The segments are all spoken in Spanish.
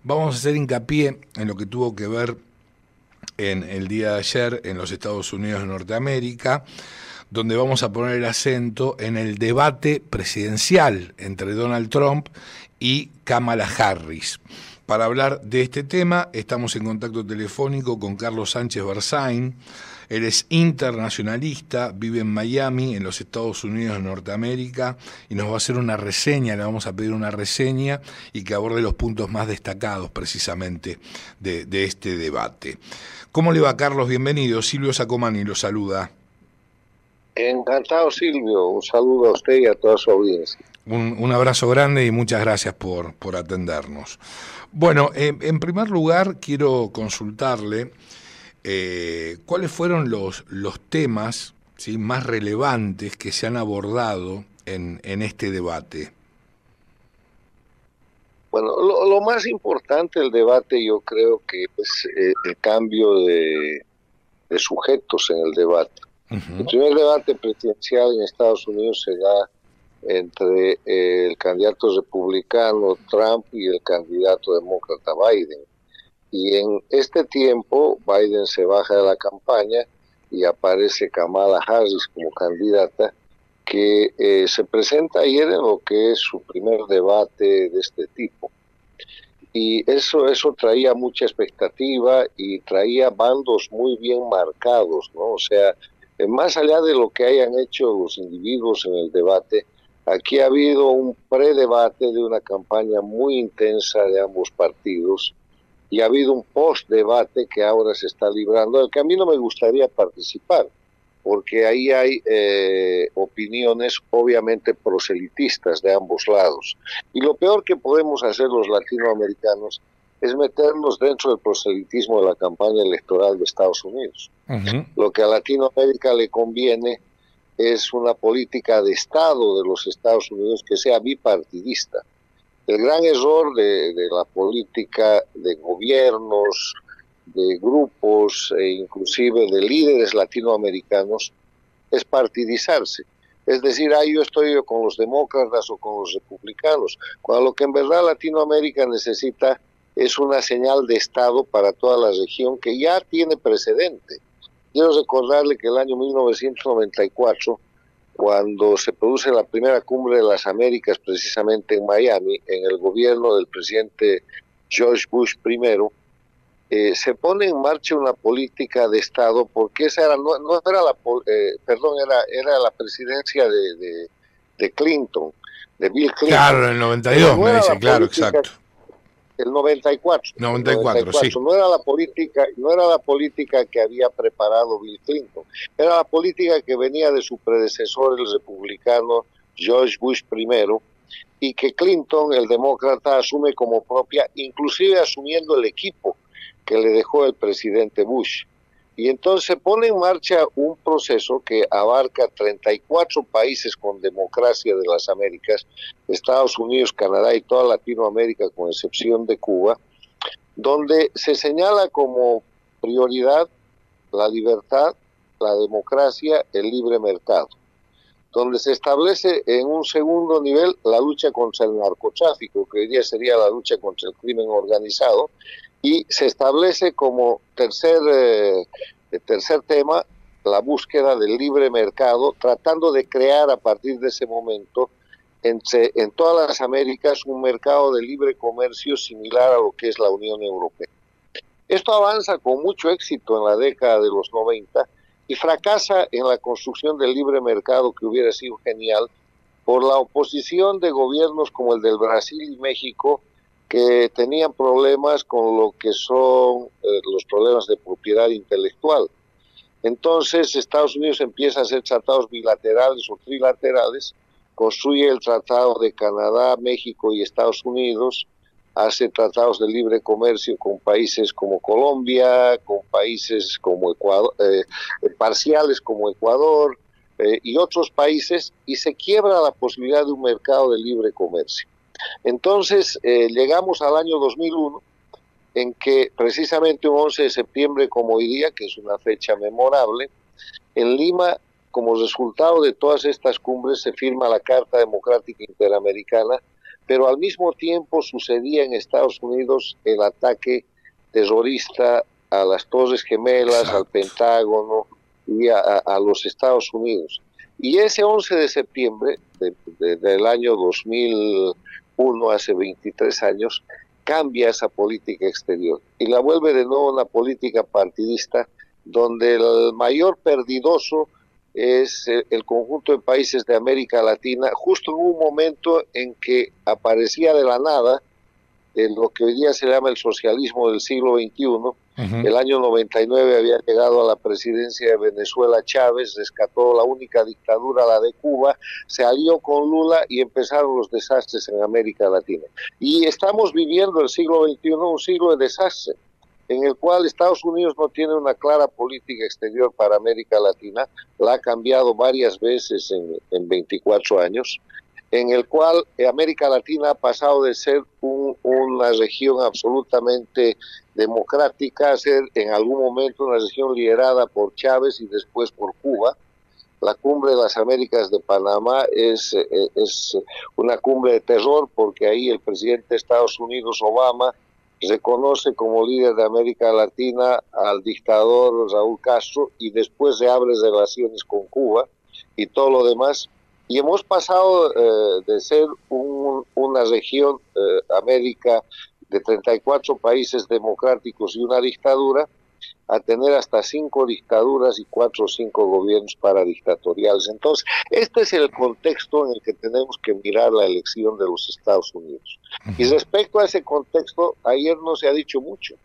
Vamos a hacer hincapié en lo que tuvo que ver en el día de ayer en los Estados Unidos de Norteamérica, donde vamos a poner el acento en el debate presidencial entre Donald Trump y Kamala Harris. Para hablar de este tema estamos en contacto telefónico con Carlos Sánchez Berzain. Él es internacionalista, vive en Miami, en los Estados Unidos de Norteamérica, y nos va a hacer una reseña, le vamos a pedir una reseña y que aborde los puntos más destacados precisamente de este debate. ¿Cómo le va, Carlos? Bienvenido. Silvio Sacomani lo saluda. Encantado, Silvio. Un saludo a usted y a toda su audiencia. Un abrazo grande y muchas gracias por atendernos. Bueno, en primer lugar quiero consultarle cuáles fueron los temas, ¿sí?, más relevantes que se han abordado en este debate. Bueno, lo más importante del debate yo creo que es el cambio de sujetos en el debate. El primer debate presidencial en Estados Unidos se da entre el candidato republicano Trump y el candidato demócrata Biden. Y en este tiempo Biden se baja de la campaña y aparece Kamala Harris como candidata, que se presenta ayer en lo que es su primer debate de este tipo. Y eso traía mucha expectativa y traía bandos muy bien marcados, ¿no? O sea, más allá de lo que hayan hecho los individuos en el debate, aquí ha habido un predebate de una campaña muy intensa de ambos partidos y ha habido un post-debate que ahora se está librando, del que a mí no me gustaría participar, porque ahí hay opiniones obviamente proselitistas de ambos lados. Y lo peor que podemos hacer los latinoamericanos es meternos dentro del proselitismo de la campaña electoral de Estados Unidos. Lo que a Latinoamérica le conviene es una política de Estado de los Estados Unidos que sea bipartidista. El gran error de la política de gobiernos, de grupos e inclusive de líderes latinoamericanos es partidizarse. Es decir, yo estoy con los demócratas o con los republicanos, cuando lo que en verdad Latinoamérica necesita es una señal de Estado para toda la región que ya tiene precedente. Quiero recordarle que el año 1994, cuando se produce la primera cumbre de las Américas precisamente en Miami, en el gobierno del presidente George Bush I, se pone en marcha una política de Estado, porque esa era era la presidencia de Clinton, de Bill Clinton. Claro, en el 92 me dice, claro, exacto. El 94, 94, sí. No era la política que había preparado Bill Clinton, era la política que venía de su predecesor, el republicano George Bush I, y que Clinton, el demócrata, asume como propia, inclusive asumiendo el equipo que le dejó el presidente Bush. Y entonces se pone en marcha un proceso que abarca 34 países con democracia de las Américas, Estados Unidos, Canadá y toda Latinoamérica, con excepción de Cuba, donde se señala como prioridad la libertad, la democracia, el libre mercado, donde se establece en un segundo nivel la lucha contra el narcotráfico, que hoy día sería la lucha contra el crimen organizado, y se establece como tercer tema la búsqueda del libre mercado, tratando de crear a partir de ese momento en todas las Américas un mercado de libre comercio similar a lo que es la Unión Europea. Esto avanza con mucho éxito en la década de los 90 y fracasa en la construcción del libre mercado, que hubiera sido genial, por la oposición de gobiernos como el del Brasil y México, que tenían problemas con lo que son los problemas de propiedad intelectual. Entonces Estados Unidos empieza a hacer tratados bilaterales o trilaterales, construye el tratado de Canadá, México y Estados Unidos, hace tratados de libre comercio con países como Colombia, con países como Ecuador, parciales como Ecuador y otros países, y se quiebra la posibilidad de un mercado de libre comercio. Entonces llegamos al año 2001, en que precisamente un 11 de septiembre como hoy día, que es una fecha memorable, en Lima, como resultado de todas estas cumbres, se firma la Carta Democrática Interamericana, pero al mismo tiempo sucedía en Estados Unidos el ataque terrorista a las Torres Gemelas, Exacto. al Pentágono y a los Estados Unidos. Y ese 11 de septiembre del año 2001, hace 23 años, cambia esa política exterior y la vuelve de nuevo una política partidista donde el mayor perdidoso es el conjunto de países de América Latina, justo en un momento en que aparecía de la nada lo que hoy día se llama el socialismo del siglo XXI. El año 99 había llegado a la presidencia de Venezuela Chávez, rescató la única dictadura, la de Cuba, se alió con Lula y empezaron los desastres en América Latina. Y estamos viviendo el siglo XXI, un siglo de desastre, en el cual Estados Unidos no tiene una clara política exterior para América Latina, la ha cambiado varias veces en 24 años, en el cual América Latina ha pasado de ser una región absolutamente democrática a ser en algún momento una región liderada por Chávez y después por Cuba. La cumbre de las Américas de Panamá es una cumbre de terror porque ahí el presidente de Estados Unidos, Obama, reconoce como líder de América Latina al dictador Raúl Castro y después se abre relaciones con Cuba y todo lo demás. Y hemos pasado de ser una región, América, de 34 países democráticos y una dictadura, a tener hasta 5 dictaduras y 4 o 5 gobiernos paradictatoriales. Entonces, este es el contexto en el que tenemos que mirar la elección de los Estados Unidos. Y respecto a ese contexto, ayer no se ha dicho mucho,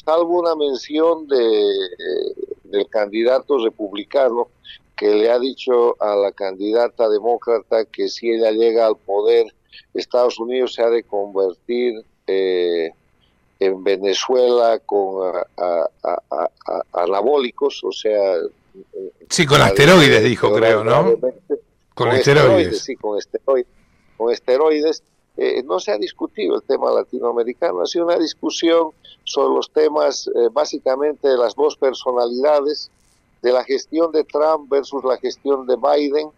salvo una mención del candidato republicano que le ha dicho a la candidata demócrata que si ella llega al poder, Estados Unidos se ha de convertir en Venezuela con anabólicos, o sea... Sí, con asteroides, dijo, creo, ¿no? Con esteroides, sí, con esteroides. No se ha discutido el tema latinoamericano, ha sido una discusión sobre los temas básicamente de las dos personalidades, de la gestión de Trump versus la gestión de Biden,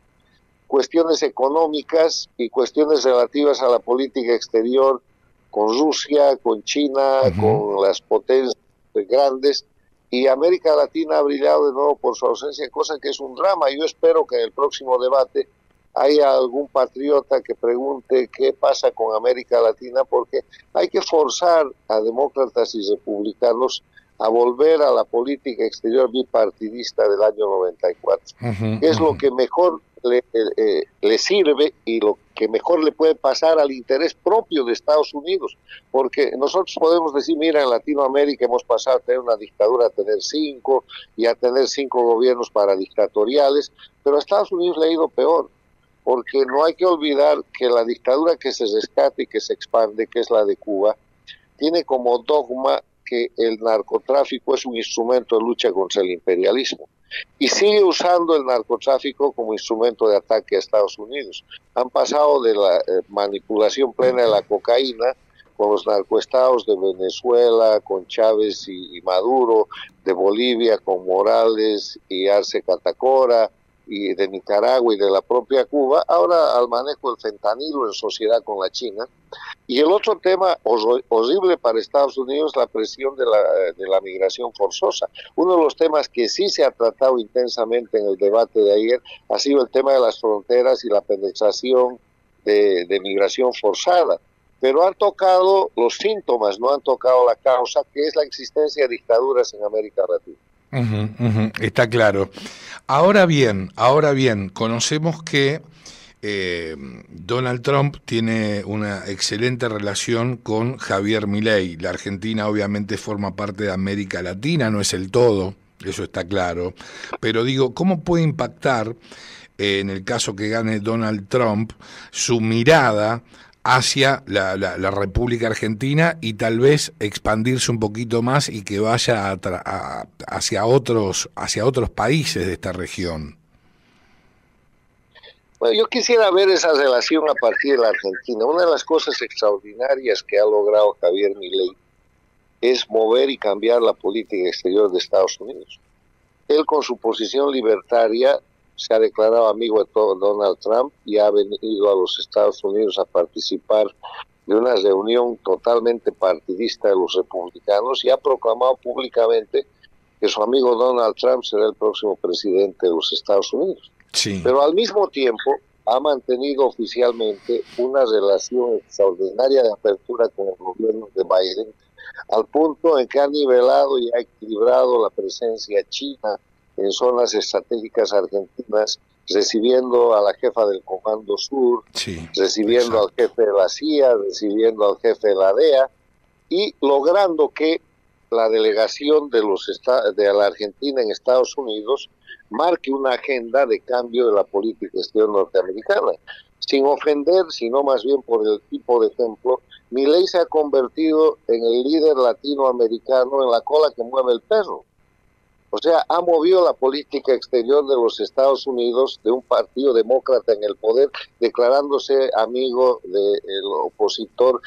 cuestiones económicas y cuestiones relativas a la política exterior con Rusia, con China, con las potencias grandes, y América Latina ha brillado de nuevo por su ausencia, cosa que es un drama. Yo espero que en el próximo debate haya algún patriota que pregunte qué pasa con América Latina, porque hay que forzar a demócratas y republicanos a volver a la política exterior bipartidista del año 94, que es lo que mejor le sirve y lo que mejor le puede pasar al interés propio de Estados Unidos, porque nosotros podemos decir, mira, en Latinoamérica hemos pasado a tener una dictadura a tener 5 y a tener 5 gobiernos paradictatoriales, pero a Estados Unidos le ha ido peor, porque no hay que olvidar que la dictadura que se rescata y que se expande, que es la de Cuba, tiene como dogma que el narcotráfico es un instrumento de lucha contra el imperialismo y sigue usando el narcotráfico como instrumento de ataque a Estados Unidos. Han pasado de la manipulación plena de la cocaína con los narcoestados de Venezuela, con Chávez y Maduro, de Bolivia con Morales y Arce Catacora, y de Nicaragua y de la propia Cuba, ahora al manejo del fentanilo en sociedad con la China. Y el otro tema horrible para Estados Unidos, la presión de la migración forzosa. Uno de los temas que sí se ha tratado intensamente en el debate de ayer ha sido el tema de las fronteras y la penetración de migración forzada. Pero han tocado los síntomas, no han tocado la causa, que es la existencia de dictaduras en América Latina. Está claro. Ahora bien, conocemos que Donald Trump tiene una excelente relación con Javier Milei. La Argentina obviamente forma parte de América Latina, no es el todo, eso está claro. Pero digo, ¿cómo puede impactar, en el caso que gane Donald Trump, su mirada hacia la República Argentina y tal vez expandirse un poquito más y que vaya hacia otros países de esta región? Bueno, yo quisiera ver esa relación a partir de la Argentina. Una de las cosas extraordinarias que ha logrado Javier Milei es mover y cambiar la política exterior de Estados Unidos. Él, con su posición libertaria, se ha declarado amigo de Donald Trump y ha venido a los Estados Unidos a participar de una reunión totalmente partidista de los republicanos y ha proclamado públicamente que su amigo Donald Trump será el próximo presidente de los Estados Unidos. Sí. Pero al mismo tiempo ha mantenido oficialmente una relación extraordinaria de apertura con el gobierno de Biden, al punto en que ha nivelado y ha equilibrado la presencia china en zonas estratégicas argentinas, recibiendo a la jefa del Comando Sur, sí, recibiendo al jefe de la CIA, recibiendo al jefe de la DEA, y logrando que la delegación de la Argentina en Estados Unidos marque una agenda de cambio de la política exterior norteamericana. Sin ofender, sino más bien por el tipo de ejemplo, Milei se ha convertido en el líder latinoamericano en la cola que mueve el perro. O sea, ha movido la política exterior de los Estados Unidos de un partido demócrata en el poder, declarándose amigo del opositor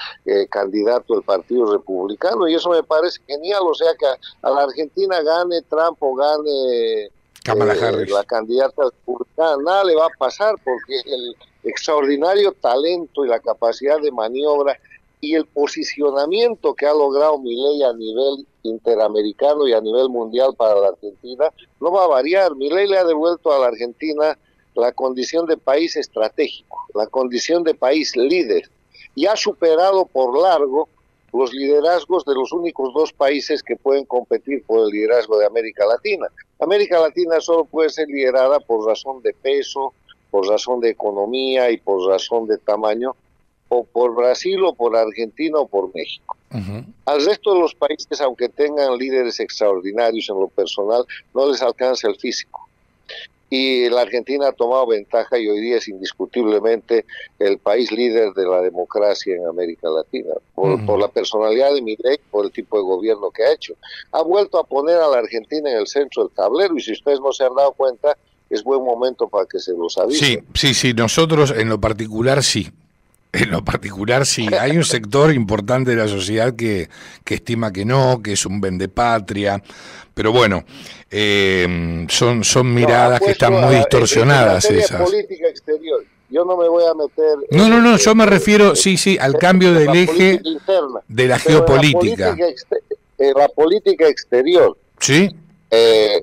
candidato del Partido Republicano. Y eso me parece genial. O sea, que a la Argentina gane Trump o gane Kamala Harris, la candidata republicana, nada le va a pasar, porque el extraordinario talento y la capacidad de maniobra y el posicionamiento que ha logrado Milei a nivel interamericano y a nivel mundial para la Argentina no va a variar. Milei le ha devuelto a la Argentina la condición de país estratégico, la condición de país líder, y ha superado por largo los liderazgos de los únicos dos países que pueden competir por el liderazgo de América Latina. América Latina solo puede ser liderada por razón de peso, por razón de economía y por razón de tamaño, o por Brasil, o por Argentina, o por México. Al resto de los países, aunque tengan líderes extraordinarios en lo personal, no les alcanza el físico. Y la Argentina ha tomado ventaja y hoy día es indiscutiblemente el país líder de la democracia en América Latina, por la personalidad de Milei, por el tipo de gobierno que ha hecho. Ha vuelto a poner a la Argentina en el centro del tablero, y si ustedes no se han dado cuenta, es buen momento para que se los avise. Sí, nosotros en lo particular sí. En lo particular sí, hay un sector importante de la sociedad que estima que no, que es un vendepatria, pero bueno, son miradas que están muy distorsionadas esas. Política exterior, yo no me voy a meter... No, yo me refiero, sí, al cambio del eje interna, de la geopolítica. La política exterior. Sí.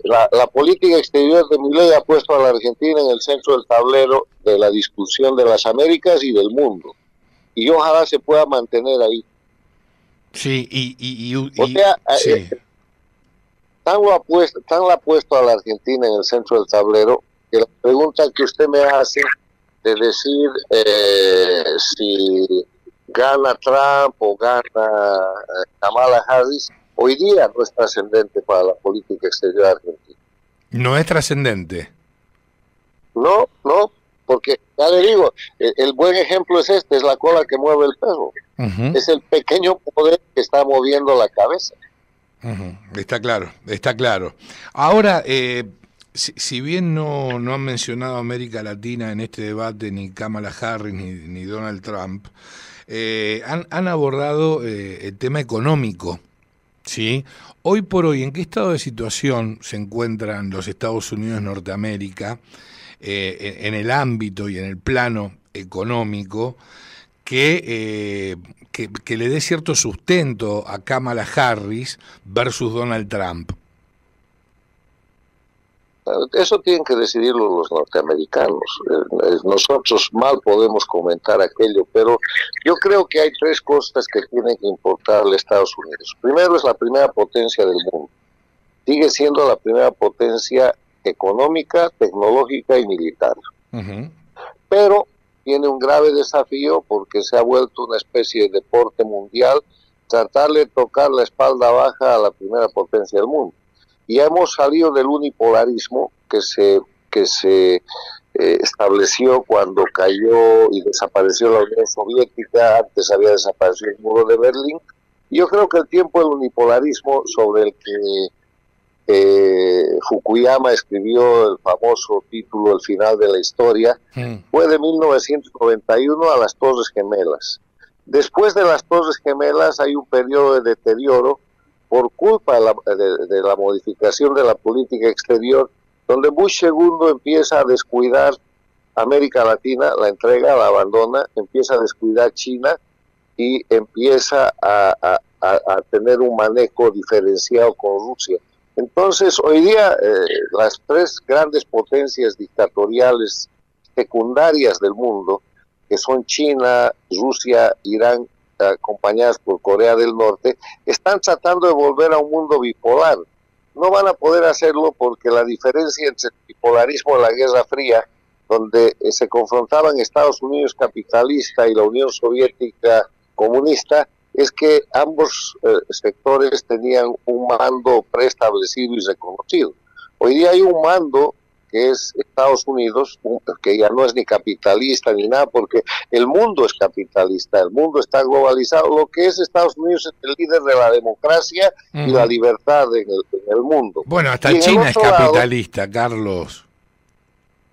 La política exterior de Milei ha puesto a la Argentina en el centro del tablero de la discusión de las Américas y del mundo. Y ojalá se pueda mantener ahí. Sí, o sea, sí. Tan la ha puesto a la Argentina en el centro del tablero, que la pregunta que usted me hace de decir si gana Trump o gana Kamala Harris, hoy día no es trascendente para la política exterior argentina. ¿No es trascendente? No, porque ya le digo, el buen ejemplo es es la cola que mueve el perro. Es el pequeño poder que está moviendo la cabeza. Está claro. Ahora, si bien no han mencionado América Latina en este debate, ni Kamala Harris ni Donald Trump, han abordado el tema económico. ¿Sí? Hoy por hoy, ¿en qué estado de situación se encuentran los Estados Unidos de Norteamérica en el ámbito y en el plano económico que le dé cierto sustento a Kamala Harris versus Donald Trump? Eso tienen que decidirlo los norteamericanos. Nosotros mal podemos comentar aquello, pero yo creo que hay tres cosas que tienen que importarle a Estados Unidos. Primero, es la primera potencia del mundo. Sigue siendo la primera potencia económica, tecnológica y militar. Pero tiene un grave desafío porque se ha vuelto una especie de deporte mundial tratar de tocar la espalda baja a la primera potencia del mundo. Y hemos salido del unipolarismo que se estableció cuando cayó y desapareció la Unión Soviética. Antes había desaparecido el muro de Berlín. Y yo creo que el tiempo del unipolarismo, sobre el que Fukuyama escribió el famoso título El final de la historia, fue de 1991 a las Torres Gemelas. Después de las Torres Gemelas hay un periodo de deterioro por culpa de la modificación de la política exterior, donde Bush segundo empieza a descuidar América Latina, la entrega, la abandona, empieza a descuidar China y empieza a tener un manejo diferenciado con Rusia. Entonces, hoy día las tres grandes potencias dictatoriales secundarias del mundo, que son China, Rusia, Irán, acompañadas por Corea del Norte, están tratando de volver a un mundo bipolar. No van a poder hacerlo porque la diferencia entre el bipolarismo y la Guerra Fría, donde se confrontaban Estados Unidos capitalista y la Unión Soviética comunista, es que ambos sectores tenían un mando preestablecido y reconocido. Hoy día hay un mando que es Estados Unidos, que ya no es ni capitalista ni nada, porque el mundo es capitalista, el mundo está globalizado. Lo que es Estados Unidos es el líder de la democracia y la libertad en el mundo. Bueno, hasta China es capitalista, Carlos.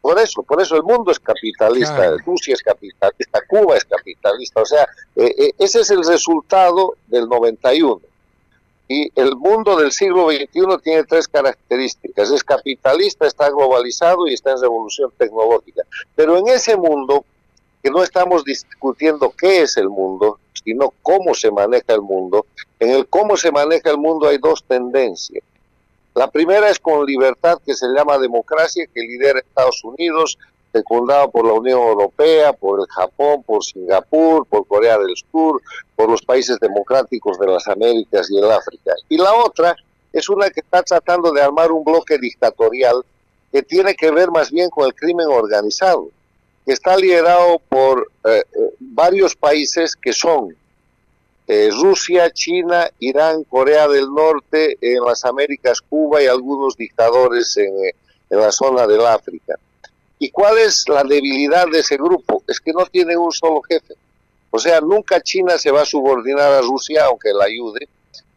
Por eso el mundo es capitalista, claro. Rusia es capitalista, Cuba es capitalista, o sea, ese es el resultado del 91. Y el mundo del siglo XXI tiene tres características: es capitalista, está globalizado y está en revolución tecnológica. Pero en ese mundo, que no estamos discutiendo qué es el mundo, sino cómo se maneja el mundo, en el cómo se maneja el mundo hay dos tendencias. La primera es con libertad, que se llama democracia, que lidera Estados Unidos, secundado por la Unión Europea, por el Japón, por Singapur, por Corea del Sur, por los países democráticos de las Américas y el África. Y la otra es una que está tratando de armar un bloque dictatorial que tiene que ver más bien con el crimen organizado, que está liderado por varios países que son Rusia, China, Irán, Corea del Norte, en las Américas, Cuba y algunos dictadores en la zona del África. ¿Y cuál es la debilidad de ese grupo? Es que no tiene un solo jefe. O sea, nunca China se va a subordinar a Rusia, aunque la ayude.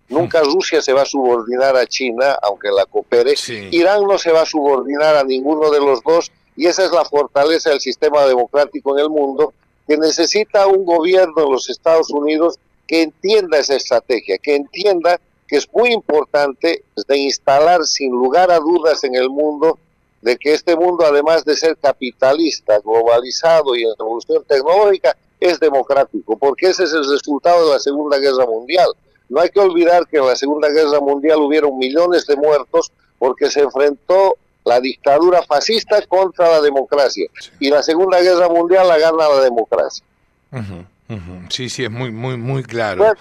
Nunca Rusia se va a subordinar a China, aunque la coopere. Sí. Irán no se va a subordinar a ninguno de los dos. Y esa es la fortaleza del sistema democrático en el mundo, que necesita un gobierno de los Estados Unidos que entienda esa estrategia, que entienda que es muy importante de instalar sin lugar a dudas en el mundo, de que este mundo, además de ser capitalista, globalizado y en revolución tecnológica, es democrático, porque ese es el resultado de la Segunda Guerra Mundial. No hay que olvidar que en la Segunda Guerra Mundial hubieron millones de muertos porque se enfrentó la dictadura fascista contra la democracia, y la Segunda Guerra Mundial la gana la democracia. Sí, es muy claro.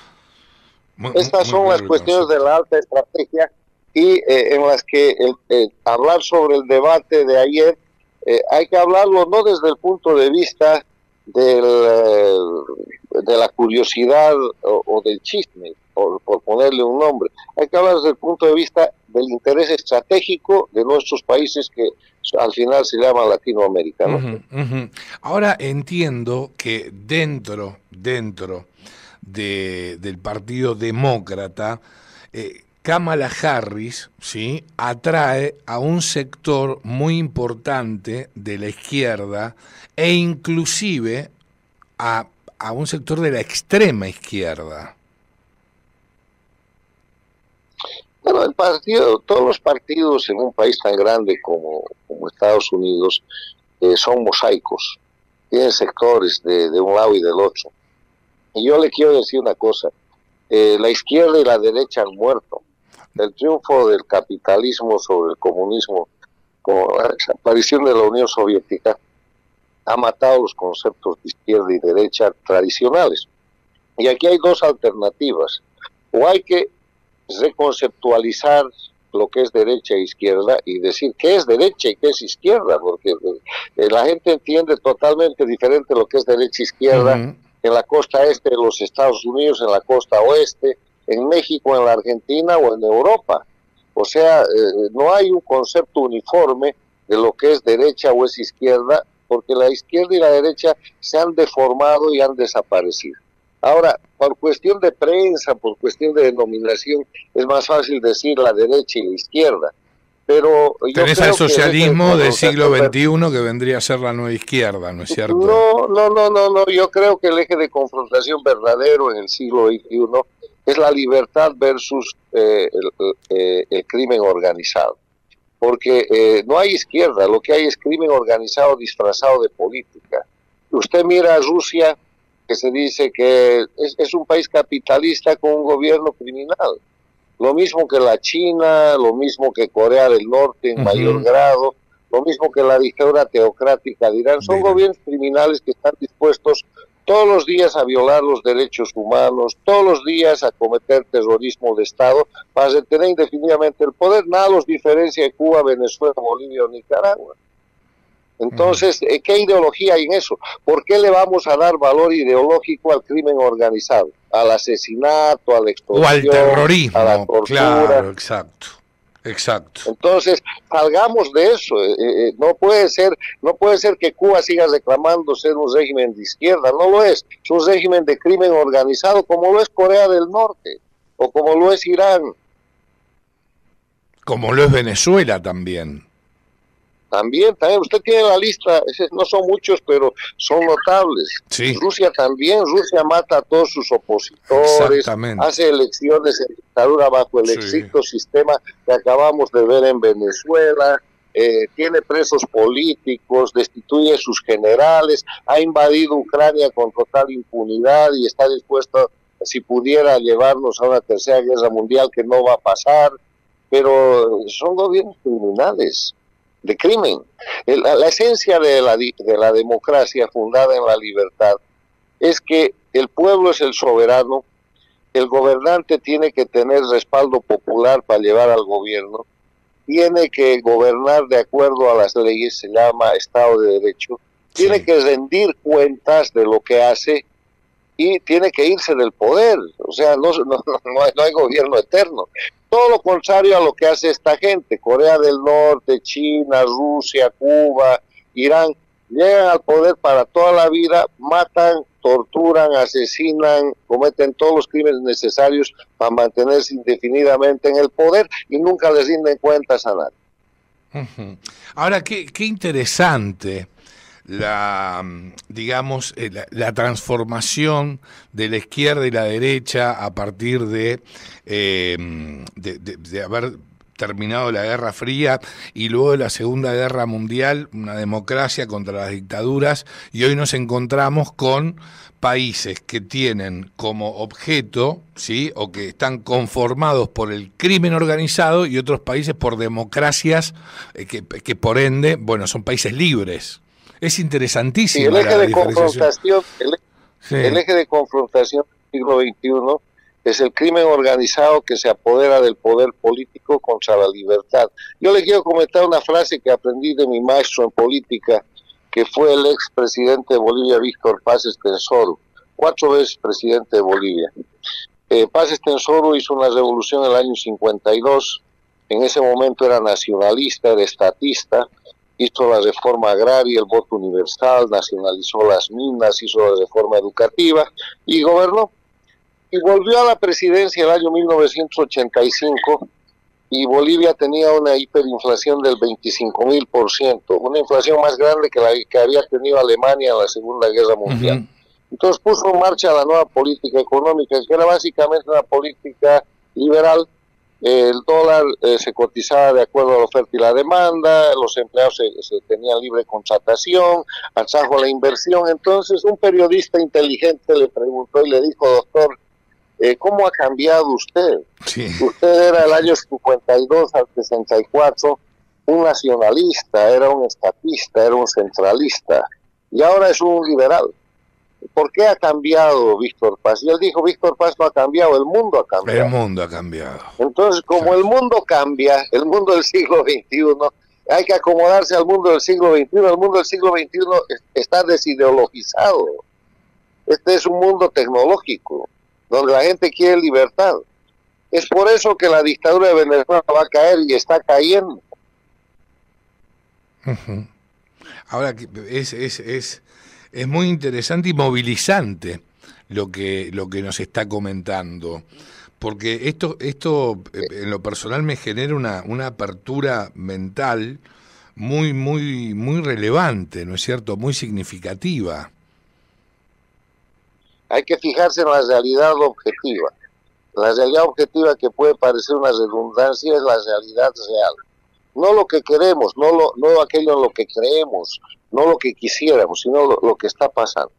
Bueno, estas son las cuestiones de la alta estrategia y en las que hablar sobre el debate de ayer hay que hablarlo no desde el punto de vista de la curiosidad o del chisme, por ponerle un nombre. Hay que hablar desde el punto de vista del interés estratégico de nuestros países, que al final se llama Latinoamérica, ¿no? Ahora entiendo que dentro del Partido Demócrata, Kamala Harris, ¿sí?, atrae a un sector muy importante de la izquierda e inclusive a un sector de la extrema izquierda. Bueno, todos los partidos en un país tan grande como Estados Unidos son mosaicos, tienen sectores de un lado y del otro. Y yo le quiero decir una cosa: la izquierda y la derecha han muerto. El triunfo del capitalismo sobre el comunismo, con la desaparición de la Unión Soviética, ha matado los conceptos de izquierda y derecha tradicionales. Y aquí hay dos alternativas: o hay que reconceptualizar lo que es derecha e izquierda y decir qué es derecha y qué es izquierda, porque la gente entiende totalmente diferente lo que es derecha e izquierda en la costa este de los Estados Unidos, en la costa oeste, en México, en la Argentina o en Europa. O sea, no hay un concepto uniforme de lo que es derecha o es izquierda, porque la izquierda y la derecha se han deformado y han desaparecido. Ahora, por cuestión de prensa, por cuestión de denominación, es más fácil decir la derecha y la izquierda. Pero yo tenés creo al socialismo del siglo XXI, que vendría a ser la nueva izquierda, ¿no es cierto? No, yo creo que el eje de confrontación verdadero en el siglo XXI es la libertad versus el crimen organizado. porque no hay izquierda, lo que hay es crimen organizado disfrazado de política. Usted mira a Rusia, que se dice que es un país capitalista con un gobierno criminal. Lo mismo que la China, lo mismo que Corea del Norte en mayor grado, lo mismo que la dictadura teocrática de Irán. Son gobiernos criminales que están dispuestos todos los días a violar los derechos humanos, todos los días a cometer terrorismo de Estado para retener indefinidamente el poder. Nada los diferencia de Cuba, Venezuela, Bolivia o Nicaragua. Entonces, ¿qué ideología hay en eso? ¿Por qué le vamos a dar valor ideológico al crimen organizado? Al asesinato, a la extorsión, o al terrorismo, a la tortura. Claro, exacto. Exacto. Entonces, salgamos de eso. No puede ser que Cuba siga reclamando ser un régimen de izquierda. No lo es. Es un régimen de crimen organizado, como lo es Corea del Norte o como lo es Irán. Como lo es Venezuela también. También, usted tiene la lista, no son muchos, pero son notables. Sí. Rusia también, Rusia mata a todos sus opositores, hace elecciones en dictadura bajo el estricto sistema que acabamos de ver en Venezuela, tiene presos políticos, destituye a sus generales, ha invadido Ucrania con total impunidad y está dispuesto, si pudiera, a llevarnos a una tercera guerra mundial, que no va a pasar, pero son gobiernos criminales de crimen. La esencia de la democracia fundada en la libertad es que el pueblo es el soberano, el gobernante tiene que tener respaldo popular para llevar al gobierno, tiene que gobernar de acuerdo a las leyes, se llama Estado de Derecho, tiene que rendir cuentas de lo que hace y tiene que irse del poder. O sea, no hay gobierno eterno. Todo lo contrario a lo que hace esta gente. Corea del Norte, China, Rusia, Cuba, Irán, llegan al poder para toda la vida, matan, torturan, asesinan, cometen todos los crímenes necesarios para mantenerse indefinidamente en el poder y nunca les rinden cuentas a nadie. Ahora, qué interesante digamos, la transformación de la izquierda y la derecha a partir de haber terminado la Guerra Fría y luego de la Segunda Guerra Mundial, una democracia contra las dictaduras, y hoy nos encontramos con países que tienen como objeto, ¿sí?, o que están conformados por el crimen organizado, y otros países por democracias que por ende, bueno, son países libres. Es interesantísimo. Sí, el eje de confrontación, el eje de confrontación del siglo XXI es el crimen organizado que se apodera del poder político contra la libertad. Yo le quiero comentar una frase que aprendí de mi maestro en política, que fue el expresidente de Bolivia, Víctor Paz Estenssoro, 4 veces presidente de Bolivia. Paz Estenssoro hizo una revolución en el año 52, en ese momento era nacionalista, era estatista, hizo la reforma agraria, el voto universal, nacionalizó las minas, hizo la reforma educativa y gobernó. Y volvió a la presidencia el año 1985 y Bolivia tenía una hiperinflación del 25.000%, una inflación más grande que la que había tenido Alemania en la Segunda Guerra Mundial. Entonces puso en marcha la nueva política económica, que era básicamente una política liberal. El dólar se cotizaba de acuerdo a la oferta y la demanda, los empleados se tenían libre contratación, atrajo la inversión. Entonces un periodista inteligente le preguntó y le dijo: doctor, ¿cómo ha cambiado usted? Sí. Usted era el año 52 al 64 un nacionalista, era un estatista, era un centralista, y ahora es un liberal. ¿Por qué ha cambiado Víctor Paz? Y él dijo: Víctor Paz no ha cambiado, el mundo ha cambiado. El mundo ha cambiado. Entonces, como el mundo cambia, el mundo del siglo XXI, hay que acomodarse al mundo del siglo XXI. El mundo del siglo XXI está desideologizado. Este es un mundo tecnológico, donde la gente quiere libertad. Es por eso que la dictadura de Venezuela va a caer y está cayendo. Ahora, es muy interesante y movilizante lo que nos está comentando, porque esto en lo personal me genera una apertura mental muy relevante, ¿no es cierto?, muy significativa. Hay que fijarse en la realidad objetiva. La realidad objetiva, que puede parecer una redundancia, es la realidad real. no lo que queremos, no aquello en lo que creemos, no lo que quisiéramos, sino lo que está pasando.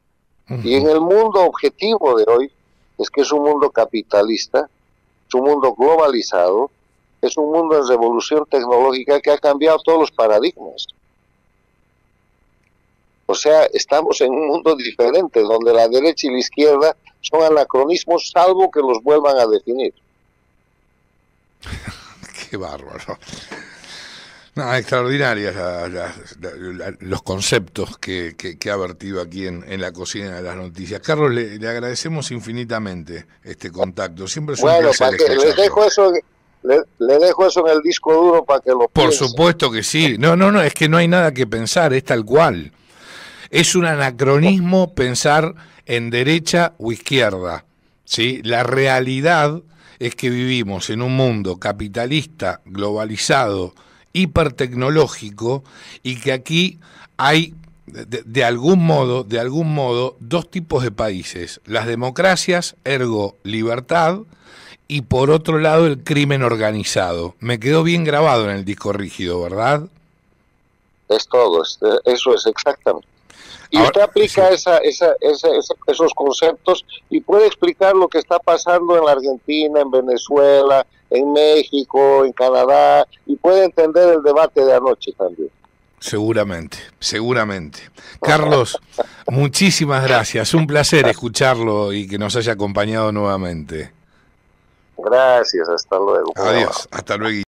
Y en el mundo objetivo de hoy, es que es un mundo capitalista, es un mundo globalizado, es un mundo en revolución tecnológica que ha cambiado todos los paradigmas. O sea, estamos en un mundo diferente, donde la derecha y la izquierda son anacronismos, salvo que los vuelvan a definir. Qué bárbaro. No, extraordinarias los conceptos que ha vertido aquí en la cocina de las noticias. Carlos, le agradecemos infinitamente este contacto. Siempre es un placer escucharlo. Le dejo eso en el disco duro para que lo Por piense. supuesto que sí. No, es que no hay nada que pensar, es tal cual. Es un anacronismo pensar en derecha o izquierda, ¿sí? La realidad es que vivimos en un mundo capitalista, globalizado, hipertecnológico, y que aquí hay de algún modo dos tipos de países: las democracias, ergo libertad, y por otro lado el crimen organizado. Me quedó bien grabado en el disco rígido, ¿verdad? Es todo, eso es exactamente. Y ahora, usted aplica sí, esos conceptos y puede explicar lo que está pasando en la Argentina, en Venezuela, en México, en Canadá, y puede entender el debate de anoche también. seguramente. Carlos, muchísimas gracias. Un placer escucharlo y que nos haya acompañado nuevamente. Gracias, hasta luego. Adiós, hasta luego.